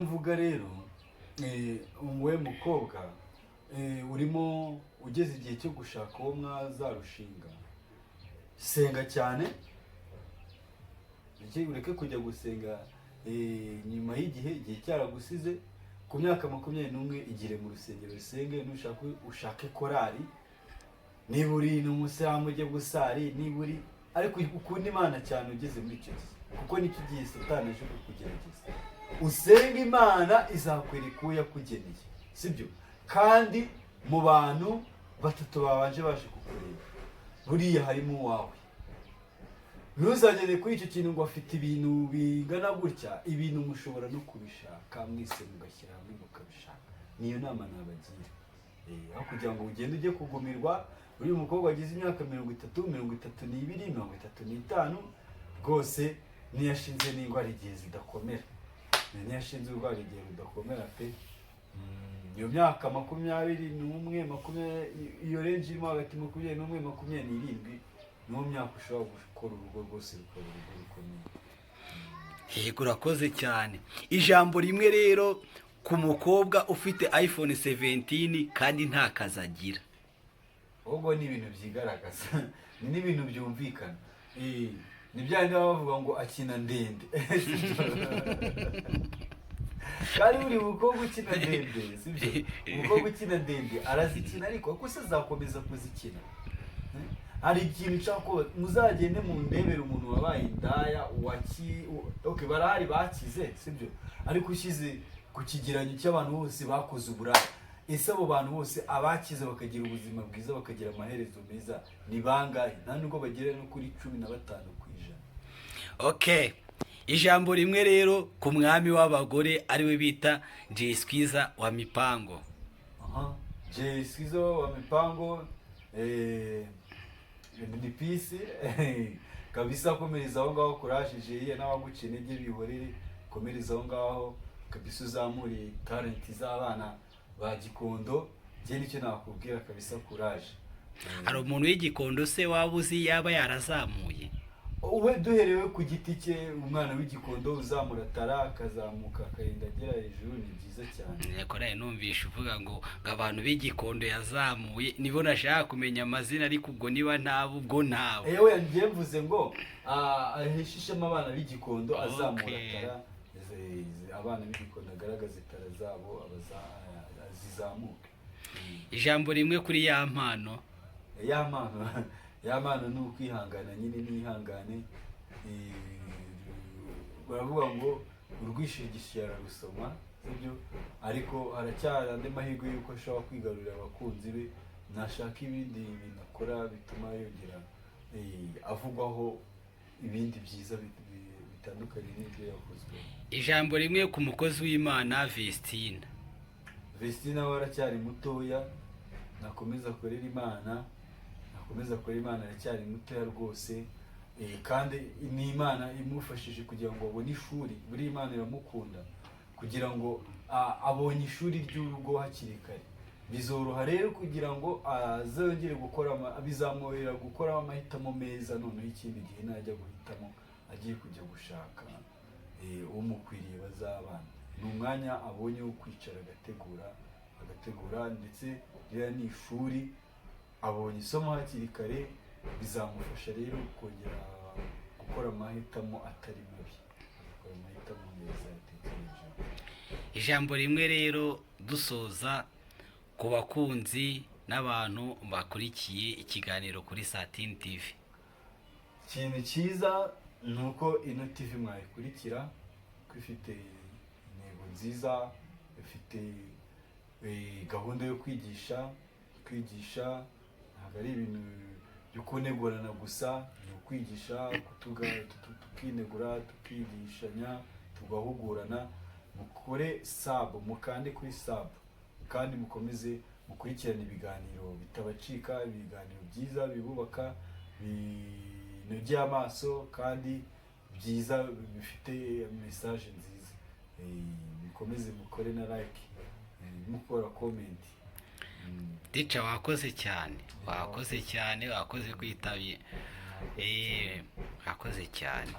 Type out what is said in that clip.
mvuga rero wowe mukobwa urimo ugeze igihe cyo gushaka uwo mwazarushinga, senga cyane, ureke kujya gusenga nyuma igihe cyaragusize. Ku myaka 21 igire mu rusengero usenge, nushaka ushake korari, niba uri n'umusilamu ujye gusari, niba uri ariko ukunda Imana cyane ugeze muri icyo gihe, kuko nicyo gihe Satani aje kukugerageza. Usenga Imana izakwereka uwo yakugeneye, sibyo? Kandi mu bantu batatu babanje baje kukureba, buriya harimo uwawe. Ntuzagere kuri icyo kintu ngo afite ibintu bingana gutya, ibintu mushobora no kubishaka mwese mugashyira hamwe mukabishaka. Niyo nama nabagira. Aho kugira ngo ugende ujye kugumirwa, uri umukobwa wagize imyaka 30, 32, 35, rwose niyashinze n'ingwara igihe zidakomera. Niyashinze urwara igihe rudakomera pe. Iyo myaka 21, iyo range irimo hagati 21 na 27, niyo myaka ushobora gukora urugo rwose rukaba urugo rukomeye. Yego, urakoze cyane. Ijambo rimwe rero ku mukobwa ufite iPhone 17 kandi nta kazi agira. Ubwo ni ibintu byigaragaza, ni n'ibintu byumvikana. Ni byandi bavuga ngo akina ndende. Kandi uri umukobwa ukina ndende, sibyo? Umukobwa ukina ndende arazikina, ariko ko se azakomeza kuzikina. Hari ikintu cyako muzagende mu ndebere umuntu wabaye indaya okay, barahari bakize, sibyo? Ariko ushize ku kigeranyo cy'abantu bose bakoze uburaya, ese abo bantu bose abakize bakagira ubuzima bwiza bakagira amaherezo meza ni bangahe? Nta nubwo bagera no kuri 15%. Okay, ijambo rimwe rero ku mwami w'abagore ariwe bita Jay Skizza wa Mipango. Jay Skizza wa Mipango, ni peace kabisa. Komereza aho ngaho, kurashije ye n'abaguca intege bihorere, komereza aho ngaho kabisa, uzamure talent z'abana ba Gikondo. Je nicyo nakubwira kabisa, courage. Hari umuntu w'Igikondo se wabuzi yaba yarazamuye? Uwe duherewe ku giti cye, umwana w'Igikondo uzamura tara akazamuka akagenda agera hejuru, ni byiza cyane. Niko naye numvisha uvuga ngo abantu b'Igikondo yazamuye, nibo nashaka kumenya amazina, ariko ubwo niba ntabo ubwo ntabo. Ewe ngiye mvuze ngo ahishishemo abana b'Igikondo azamura tara, abana b'Igikondo agaragaza tara zabo zizamuka. Ijambo rimwe kuri ya mpano. Ya mpano ni ukwihangana, nyine nihangane. Baravuga ngo urwishigisha yararusoma, sibyo? Ariko haracyari andi mahirwe yuko ashobora kwigarurira abakunzi be, nashaka ibindi bintu akora bituma yongera avugwaho ibindi byiza bitandukanye n'ibyo yakozwe. Ijambo rimwe ku mukozi w'Imana Vestine. Vestine we aracyari mutoya, nakomeza korera Imana, aracyari mutoya rwose. Kandi ni Imana imufashije kugira ngo abone ishuri, buri Imana iramukunda kugira ngo abonye ishuri ry'urugo hakiri kare. Bizoroha rero kugira ngo azongere gukora, bizamwohera gukora amahitamo meza, noneho ikindi gihe najya guhitamo agiye kujya gushaka umukwiriye bazabana. Ni umwanya abonye wo kwicara agategura, ndetse rero ni ishuri abonye isomo hakiri kare, bizamufasha rero kongera gukora amahitamo atari mabi, gukora amahitamo meza yatekereje. Ijambo rimwe rero dusoza ku bakunzi n'abantu bakurikiye ikiganiro kuri Satine TV. Ikintu cyiza ni uko ino TV mwayikurikira, ko ifite intego nziza, ifite gahunda yo kwigisha. Ntabwo ari ibintu byo kunegurana gusa, ni ukwigisha, tukinegura, tukigishanya, tugahugurana. Mukore sub, mukande kuri sub, kandi mukomeze mukurikirane ibiganiro bitabacika, ibiganiro byiza bibubaka, binogeye amaso, kandi byiza bifite message nziza. Mukomeze mukore na like, mukora comment. Teacher, wakoze cyane, wakoze kwitabira. Wakoze cyane.